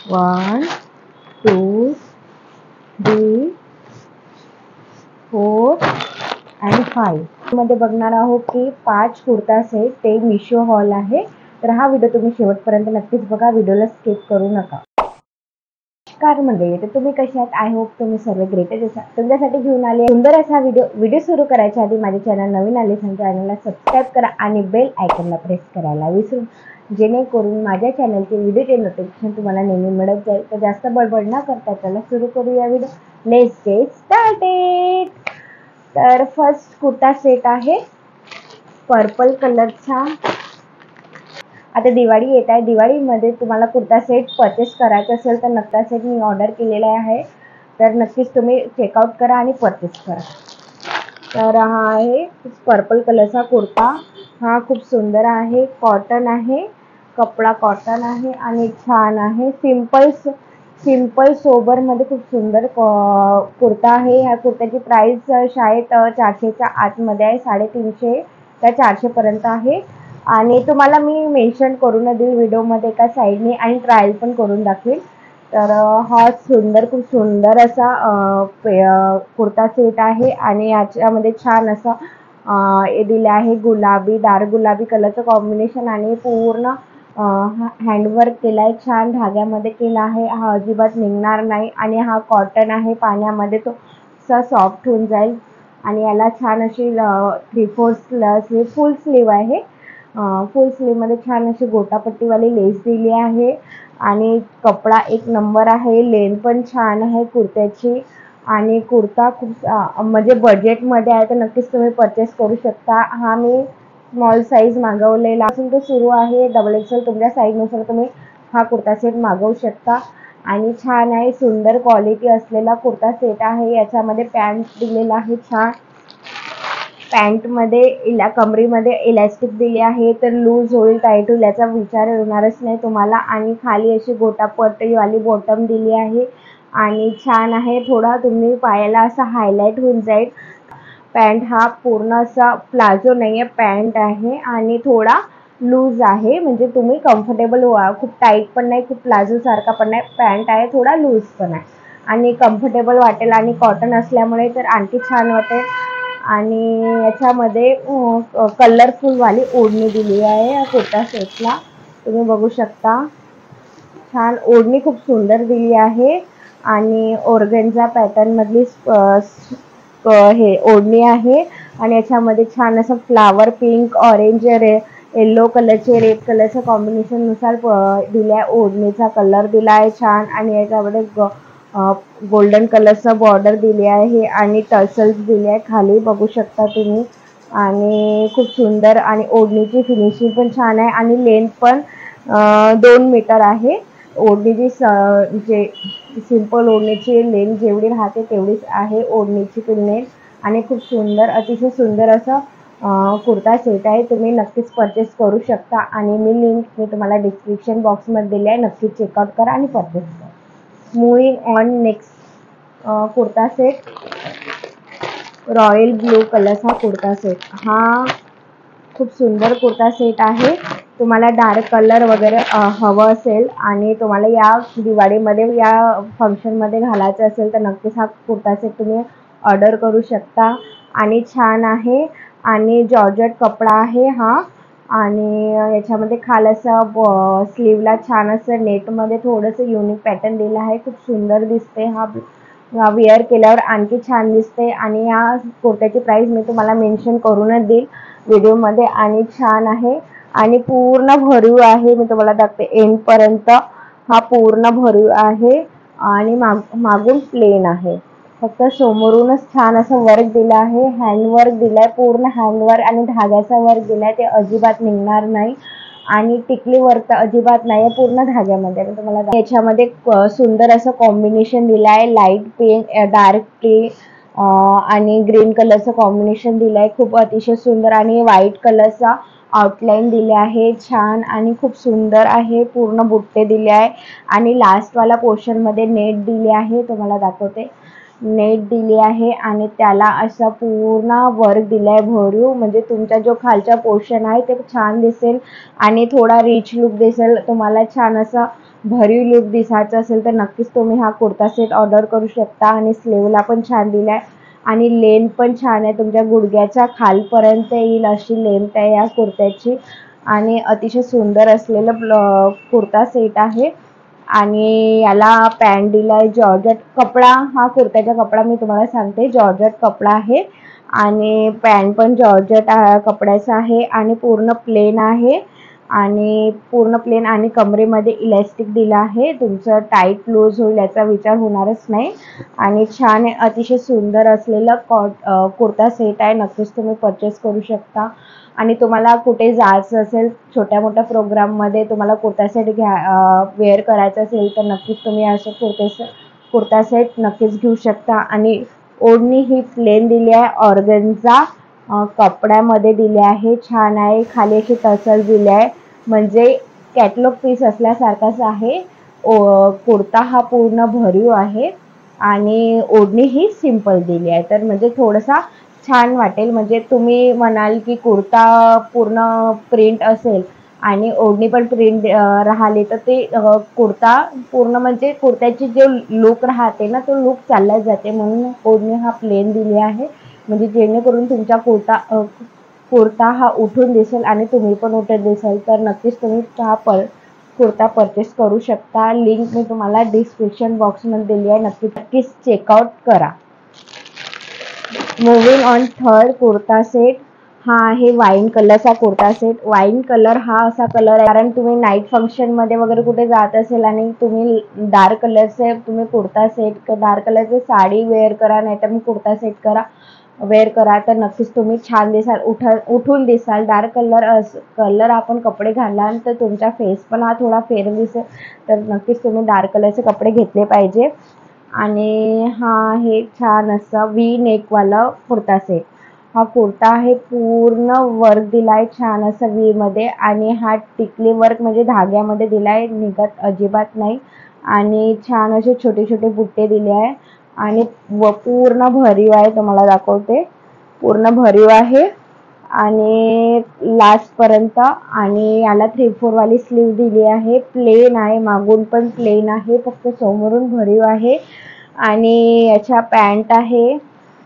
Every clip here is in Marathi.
1 2 3 4 आणि 5 मध्ये बघणार आहोत की 5 कुर्ता सेट ते मिशो हॉल आहे। तर हा व्हिडिओ तुम्ही शेवटपर्यंत नक्कीच बघा, व्हिडिओला स्किप करू नका। नमस्कार मंडळी, तर तुम्ही कसे आहात? आय होप तुम्ही सर्व ग्रेटच असाल। तुमच्यासाठी घेऊन आले सुंदर असा व्हिडिओ सुरू करायच्या आधी माझे चॅनल नवीन आले असेल चॅनलला सबस्क्राईब करा आणि बेल आयकॉनला प्रेस करायला विसरू, जेणेकरून माझ्या चॅनलचे व्हिडिओचे नोटिफिकेशन तुम्हाला नेहमी मिळत जाईल। तर जास्त बडबड न करता चला सुरू करूया व्हिडिओ। Let's get started. तर फर्स्ट कुर्ता सेट आहे पर्पल कलरचा। आता दिवाळी येत आहे, दिवाळीमध्ये तुम्हाला कुर्ता सेट परचेस करायचा असेल तर नक्की सेट मी ऑर्डर केलेला आहे, तर नक्कीच तुम्ही चेकआउट करा आणि परचेस करा। तर हा आहे पर्पल कलरचा कुर्ता, हा खूप सुंदर आहे, कॉटन आहे, कपडा कॉटन आहे आणि छान आहे। सिंपल सोबर मध्ये खूप सुंदर कुर्ता आहे। ह्या कुर्त्याची प्राइस शायद 400च्या आतमध्ये आहे, 350 त्या 400 पर्यंत आहे। आणि तुम्हाला मी मेन्शन करून देईल व्हिडिओमध्ये एका साईडने आणि ट्रायल पण करून दाखवेल। तर हा खूप सुंदर असा कुर्ता सेट आहे आणि याच्यामध्ये छान असा हे दिले आहे, गुलाबी डार्क गुलाबी कलरचं कॉम्बिनेशन आणि पूर्ण हँडवर्क केला आहे, छान धाग्यामध्ये केला आहे। हा अजिबात निघणार नाही आणि हा कॉटन आहे, पाण्यामध्ये तो सॉफ्ट होऊन जाईल। आणि याला छान अशी 3/4 स्लीव फुल स्लीव आहे। फुल स्लीव मध्ये छान अशी गोटापट्टीवाली लेस दिली आहे आणि कपडा एक नंबर आहे, लेंथ पण छान आहे कुर्त्याची। आणि कुर्ता खूप म्हणजे बजेटमध्ये आहे, तर नक्कीच तुम्ही परचेस करू शकता। हा मी स्मॉल साईज मागवलेला असून तो सुरू आहे XXL, तुमच्या साईजनुसार तुम्ही हा कुर्ता सेट मागवू शकता। आणि छान आहे, सुंदर क्वालिटी असलेला कुर्ता सेट आहे। याच्यामध्ये पॅन्ट दिलेला आहे छान, पॅन्टमध्ये कमरेमध्ये इलास्टिक दिली आहे, तर लूज होईल टाईट होईल याचा विचार येणारच नाही तुम्हाला। आणि खाली अशी गोटापट्टीवाली बॉटम दिली आहे आणि छान आहे, थोडा तुम्ही पायाला असा हायलाइट होऊन जाईल। पॅन्ट हा पूर्ण असा प्लाझो नाही आहे, पॅन्ट आहे आणि थोडा लूज आहे, म्हणजे तुम्ही कम्फर्टेबल व्हा, खूप टाईट पण नाही खूप प्लाझो सारखा पण नाही, पॅन्ट आहे थोडा लूज पण आहे आणि कम्फर्टेबल वाटेल आणि कॉटन असल्यामुळे तर आणखी छान वाटेल। आणि याच्यामध्ये कलरफुल वाली ओढणी दिली आहे या कुर्ता सेटला, तुम्ही बघू शकता। छान ओढणी खूप सुंदर दिली आहे आणि ऑर्गेन्झा पॅटर्न मधली हे ओढणी आहे आणि याच्यामध्ये छान असं फ्लावर पिंक ऑरेंज येलो कलरचे रेड कलरच्या कॉम्बिनेशन नुसार दिल्या ओढणीचा कलर दिला आहे छान। आणि याच्यामध्ये गोल्डन कलरचा बॉर्डर दिली आहे आणि टर्सल्स दिले आहे खाली, बघू शकता तुम्ही। आणि खूप सुंदर आणि ओढणीची फिनिशिंग पण छान आहे आणि लेंथ पण 2 मीटर आहे। ओढणीची जे सिंपल ओढणीची लेंथ जेवढी राहते तेवढीच आहे ओढणीची तुलनेत। आणि खूप सुंदर, अतिशय सुंदर असं कुर्ता सेट आहे, तुम्ही नक्कीच परचेस करू शकता आणि लिंक मी तुम्हाला डिस्क्रिप्शन बॉक्समध्ये दिली आहे, नक्कीच चेकआउट करा आणि परचेस करा। Moving on next kurta set, royal blue कलरचा कुर्ता सेट। हा खूप सुंदर कुर्ता सेट आहे, तुम्हाला डार्क कलर वगैरे हवं असेल आणि तुम्हाला या दिवाळीमध्ये या फंक्शनमध्ये घालायचं असेल तर नक्कीच हा कुर्ता सेट तुम्ही ऑर्डर करू शकता। आणि छान आहे आणि जॉर्जेट कपडा आहे हा आणि याच्यामध्ये खालचं स्लीवला छान असं नेटमध्ये थोडंसं युनिक पॅटर्न दिलं आहे, खूप सुंदर दिसते। हा वेअर केल्यावर आणखी छान दिसते आणि या कुर्त्याची प्राइस मी तुम्हाला मेन्शन करूनच देईल व्हिडिओमध्ये। आणि छान आहे आणि पूर्ण भरीव आहे, मी तुम्हाला दाखवते एंड पर्यंत हा पूर्ण भरीव आहे आणि मागून प्लेन आहे, फक्त समोरूनच छान असं वर्क दिलं आहे, हँडवर्क दिलाय, पूर्ण हँडवर्क आणि धाग्याचा वर्क दिलाय, ते अजिबात निघणार नाही आणि टिकली वर्क तर अजिबात नाही आहे, पूर्ण धाग्यामध्ये। तुम्हाला याच्यामध्ये सुंदर असं कॉम्बिनेशन दिलं आहे, लाईट पिंक डार्क पिंक आणि ग्रीन कलरचं कॉम्बिनेशन दिलं आहे, खूप अतिशय सुंदर। आणि व्हाईट कलरचा आउटलाईन दिले आहे छान आणि खूप सुंदर आहे, पूर्ण बुट्टे दिले आहे आणि लास्टवाला पोर्शनमध्ये नेट दिली आहे, तुम्हाला दाखवते नेट दिली आहे आणि त्याला असा पूर्ण वर्क दिलाय भरीव, म्हणजे तुमचा जो खालचा पोर्शन आहे ते छान दिसेल आणि थोडा रिच लुक दिसेल तुम्हाला, छान असा भरीव लुक दिसायचा असेल तर नक्कीच तुम्ही हा कुर्ता सेट ऑर्डर करू शकता. आणि स्लीवला पण छान दिलाय आणि लेंथ पण छान आहे, तुमच्या गुडघ्याच्या खालपर्यंत येईल अशी लेंथ आहे या कुर्त्याची. आणि अतिशय सुंदर असलेलं कुर्ता सेट आहे. आणि याला पॅन्ट दिलाय जॉर्जेट कपडा. हा कुर्त्याचा कपडा मी तुम्हाला सांगते, जॉर्जेट कपडा आहे. आणि पॅन्ट पण जॉर्जेट कपड्याचा आहे आणि पूर्ण प्लेन आहे. आणि पूर्ण प्लेन आणि कमरेमध्ये इलॅस्टिक दिला आहे, तुमचं टाईट लूज होईल याचा विचार होणारच नाही. आणि छान अतिशय सुंदर असलेलं कुर्ता सेट आहे, नक्कीच तुम्ही परचेस करू शकता. आणि तुम्हाला कुठे जायचं असेल, छोट्या मोठ्या प्रोग्राममध्ये तुम्हाला कुर्ता सेट वेअर करायचं असेल तर नक्कीच तुम्ही असे कुर्ता सेट नक्कीच घेऊ शकता. आणि ओढणी ही प्लेन दिली आहे, ऑर्गन्झा कपड्यामध्ये दिले आहे, छान आहे. खाली अशी टसल दिले आहे, म्हणजे कॅटलॉग पीस असल्यासारखाच आहे. कुर्ता हा पूर्ण भरीव आहे आणि ओढणी ही सिंपल दिली आहे, तर म्हणजे थोडासा छान वाटेल. म्हणजे तुम्ही म्हणाल की कुर्ता पूर्ण प्रिंट असेल आणि ओढणी पण प्रिंट राहिली तर ते कुर्ता पूर्ण म्हणजे कुर्त्याची जो लुक राहते ना, तो लुक चालला जाते. म्हणून ओढणी हा प्लेन दिली आहे, म्हणजे जेणेकरून तुमचा कुर्ता हा उठून दिसेल आणि तुम्ही पण उठून दिसाल. तर नक्कीच तुम्ही हा कुर्ता परचेस करू शकता. लिंक मी तुम्हाला डिस्क्रिप्शन बॉक्समध्ये दिली आहे, नक्कीच चेकआउट करा. Moving on third kurta set. हा आहे वाईन कलरचा कुर्ता सेट. वाईन कलर हा असा कलर आहे, कारण तुम्ही नाईट फंक्शनमध्ये वगैरे कुठे जात असेल आणि तुम्ही डार्क कलरचे तुम्ही कुर्ता सेट, डार्क कलरची साडी वेअर करा, नाहीतर मग कुर्ता सेट वेअर करा, तर नक्कीच तुम्ही छान दिसाल, उठून दिसाल. डार्क कलर आपण कपडे घालाल तर तुमचा फेस पण हा थोडा फेर दिसेल, तर नक्कीच तुम्ही डार्क कलरचे कपडे घेतले पाहिजे. आणि हा आहे छान असा वी नेकवाला कुर्ता सेट. हा कुर्ता आहे, पूर्ण वर्क दिलाय छान असं वी मध्ये. आणि हा टिकली वर्क म्हणजे धाग्यामध्ये दिलाय, निघत अजिबात नाही. आणि छान असे छोटे छोटे बुट्टे दिले आहे आणि पूर्ण भरीव आहे, तुम्हाला दाखवते. पूर्ण भरीव आहे आणि लास्ट पर्यंत. आणि याला 3/4 वाली स्लीव दिली आहे, प्लेन आहे, मागून पण प्लेन आहे, फक्त समोरून भरीव आहे. आणि याच्या पॅन्ट आहे,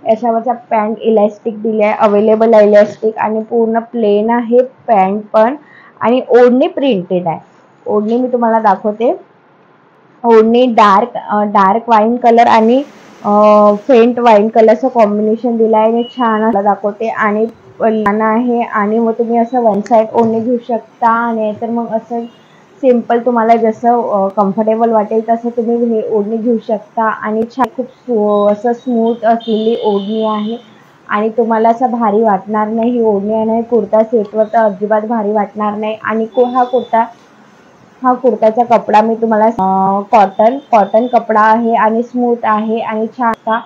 याच्यावरचा पॅन्ट इलॅस्टिक दिली आहे, अवेलेबल आहे इलॅस्टिक. आणि पूर्ण प्लेन आहे पॅन्ट पण. आणि ओढणी प्रिंटेड आहे. ओढणी मी तुम्हाला दाखवते. ओढणी डार्क वाईन कलर आणि फेंट वाईन कलरचं कॉम्बिनेशन दिलं आहे, छान दाखवते. आणि लहान आहे आणि मग तुम्ही असं वन साईड ओढणी घेऊ शकता, आणि तर मग असं सिंपल तुम्हाला जसं कम्फर्टेबल वाटेल तसं तुम्ही हे ओढणी घेऊ शकता. आणि छान खूप असं स्मूथ असलेली ओढणी आहे आणि तुम्हाला असं भारी वाटणार नाही ही ओढणी आहे. कुर्ता सेटवर तर अजिबात भारी वाटणार नाही. आणि हा कुर्त्याचा कपडा मी तुम्हाला कॉटन कपडा आहे आणि स्मूथ आहे आणि छान.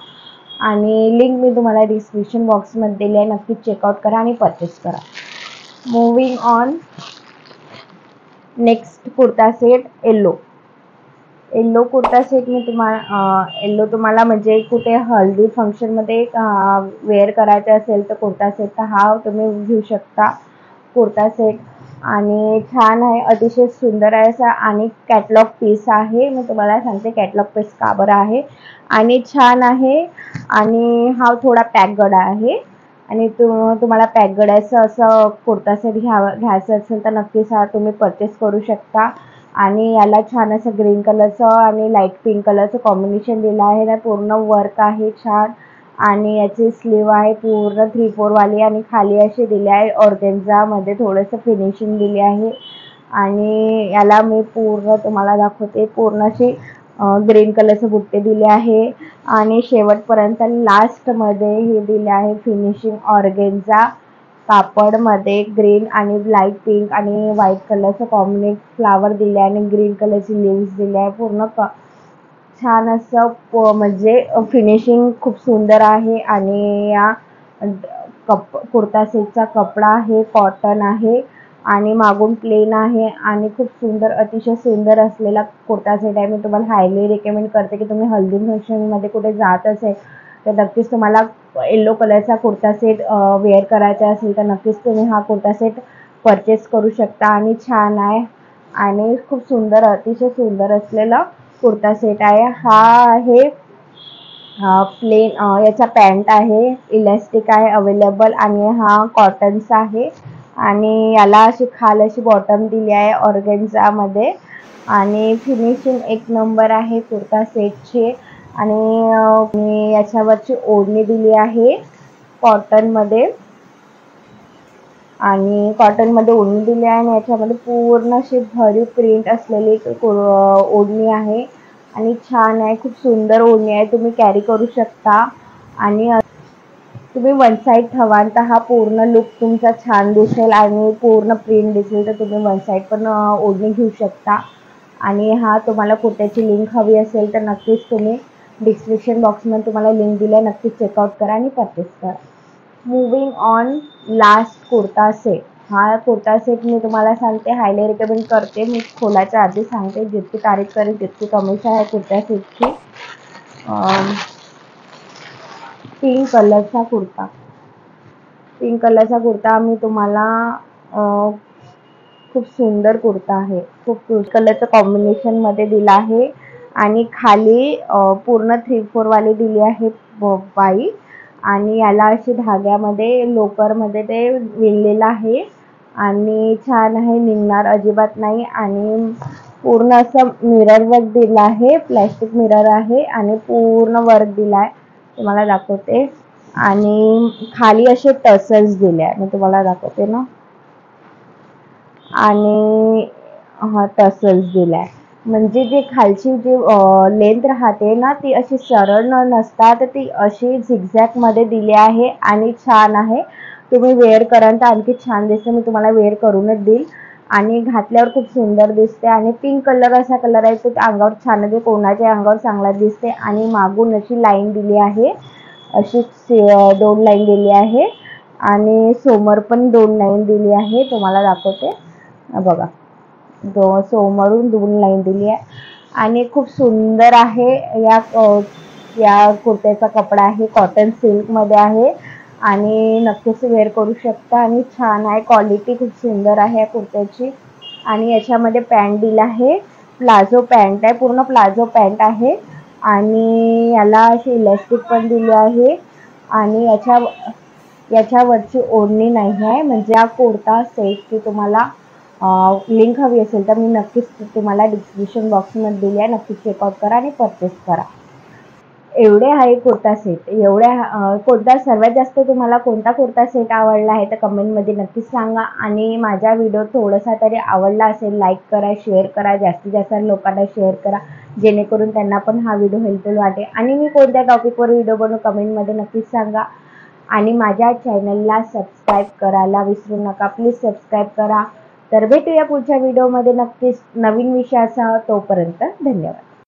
आणि लिंक मी तुम्हाला डिस्क्रिप्शन बॉक्समध्ये दिली आहे, नक्कीच चेकआउट करा आणि परचेस करा. Moving on next kurta set yellow kurta set. मी तुम्हाला म्हणजे कुठे हल्दी फंक्शनमध्ये वेअर करायचे असेल तर कुर्ता सेट तर हा तुम्ही घेऊ शकता कुर्ता सेट. आणि छान आहे, अतिशय सुंदर आहे असा. आणि कॅटलॉग पीस आहे, मी तुम्हाला सांगते कॅटलॉग पीस का बरं आहे. आणि छान आहे. आणि हा थोडा पॅकगड आहे. आणि तुम्हाला पॅकगडाचं असं कुर्ता सेट घ्यायचं असेल तर नक्कीच हा तुम्ही परचेस करू शकता. आणि याला छान असं ग्रीन कलरचं आणि लाईट पिंक कलरचं कॉम्बिनेशन दिलं आहे ना, पूर्ण वर्क आहे छान. आणि याची स्लीव आहे पूर्ण 3/4 वाली आणि खाली अशी दिली आहे, ऑर्गेन्झामध्ये थोडंसं फिनिशिंग दिली आहे. आणि याला मी पूर्ण तुम्हाला दाखवते, पूर्ण अशी ग्रीन कलरचे बुट्टे दिले आहे. आणि शेवटपर्यंत लास्टमध्ये हे दिले आहे फिनिशिंग ऑर्गेन्झा कापडमध्ये ग्रीन आणि लाईट पिंक आणि व्हाईट कलरचं कॉम्बिनेट फ्लावर दिले आहे आणि ग्रीन कलरची लीव्स दिले आहे. पूर्ण छान असं म्हणजे फिनिशिंग खूप सुंदर आहे. आणि या कुर्ता सेटचा कपडा आहे कॉटन आहे आणि मागून प्लेन आहे आणि खूप सुंदर, अतिशय सुंदर असलेला कुर्ता सेट आहे. मी तुम्हाला हायली रिकमेंड करते की तुम्ही हल्दी फंक्शनमध्ये कुठे जात असेल तर नक्कीच तुम्हाला येल्लो कलरचा कुर्ता सेट वेअर करायचा असेल तर नक्कीच तुम्ही हा कुर्ता सेट परचेस करू शकता. आणि छान आहे. आणि खूप सुंदर, अतिशय सुंदर असलेला कुर्ता सेट आहे. हा आहे प्लेन, याचा पॅन्ट आहे, इलास्टिक आहे अवेलेबल, आणि हा कॉटनचा आहे. आणि याला अशी खाल अशी बॉटम दिली आहे ऑर्गेन्झा मध्ये. आणि फिनिशिंग एक नंबर आहे कुर्ता सेटची. आणि याच्यावरची ओढणी दिली आहे कॉटन मध्ये, आणि कॉटन मध्ये ओढणी दिली आहे. आणि याच्यामध्ये पूर्ण अशी भरीव प्रिंट असलेली ओढणी आहे आणि छान आहे, खूप सुंदर ओढणी आहे, तुम्ही कॅरी करू शकता. आणि तुम्ही वन साइड ठेवाल तर हा पूर्ण लुक तुमचा छान दिसेल आणि पूर्ण प्रिंट दिसेल, तर तुम्ही वन साइड पण ओढणी घेऊ शकता. आणि हा तुम्हाला कुर्त्याची लिंक हवी असेल तर नक्कीच तुम्ही डिस्क्रिप्शन बॉक्समध्ये तुम्हाला लिंक दिली आहे, नक्कीच चेकआउट करा आणि परचेस करा. Moving on, last kurta set. हा कुर्ता सेट मी तुम्हाला सांगते, हायली रिकमेंड करते. मी खोलाच्या आधी सांगते, जितकी तारीफ करेल तितकी कमीच आहे कुर्ता सेटची. पिंक कलरचा कुर्ता, पिंक कलरचा कुर्ता मी तुम्हाला खूप सुंदर कुर्ता आहे, खूप कलरचं कॉम्बिनेशन मध्ये दिला आहे. आणि खाली पूर्ण 3/4 वाली दिली आहे बाई. आणि याला अशी धाग्यामध्ये लोकरमध्ये ते विणलेलं आहे आणि छान आहे, निघणार अजिबात नाही. आणि पूर्ण असं मिरर वर्क दिला आहे, प्लॅस्टिक मिरर आहे आणि पूर्ण वर्क दिला आहे, तुम्हाला दाखवते. आणि खाली असे टसल्स दिले आहे, मी तुम्हाला दाखवते ना. आणि टसल्स दिलाय, म्हणजे जे खालची जी लेंथ राहते ना ती अशी सरळ नसता, तर ती अशी झिगझॅग मध्ये दिली आहे आणि छान आहे. तुम्ही वेअर कराल तर आणखी छान दिसते, मी तुम्हाला वेअर करूनच देईल. आणि घातल्यावर खूप सुंदर दिसते. आणि पिंक कलर असा कलर आहे तो अंगावर छान आहे, कोणाच्या अंगावर चांगला दिसते. आणि मागून अशी लाईन दिली आहे, अशी 2 लाईन दिली आहे आणि समोर पण 2 लाईन दिली आहे, तुम्हाला दाखवते बघा. समोरून 2 लाईन दिली आहे आणि खूप सुंदर आहे. या कुर्त्याचा कपडा आहे कॉटन सिल्क मध्ये आहे आणि नक्कीच वेअर करू शकता. आणि छान आहे, क्वालिटी खूप सुंदर आहे या कुर्त्याची. आणि याच्यामध्ये पॅन्ट दिला आहे, प्लाझो पॅन्ट आहे, पूर्ण प्लाझो पॅन्ट आहे. आणि याला अशी इलास्टिक पण दिली आहे. आणि याच्यावरची ओढणी नाही आहे. म्हणजे हा कुर्ता सेटची तुम्हाला लिंक हवी असेल तर मी नक्कीच तुम्हाला डिस्क्रिप्शन बॉक्समध्ये दिली आहे, नक्कीच चेकआउट करा आणि परचेस करा. एवढे आहे कुर्ता सेट. कोणता सर्वात जास्त तुम्हाला कोणता कुर्ता सेट आवडला आहे तर कमेंटमध्ये नक्कीच सांगा. आणि माझा व्हिडिओ थोडासा तरी आवडला असेल, लाईक करा, शेअर करा, जास्तीत जास्त लोकांना शेअर करा, जेणेकरून त्यांना पण हा व्हिडिओ हेल्पफुल वाटेल. आणि मी कोणत्या टॉपिकवर व्हिडिओ बनवू कमेंटमध्ये नक्कीच सांगा. आणि माझ्या चॅनलला सबस्क्राईब करायला विसरू नका, प्लीज सबस्क्राईब करा. तर भेटूया पुढच्या व्हिडिओमध्ये नक्कीच नवीन विषयासह. तोपर्यंत धन्यवाद.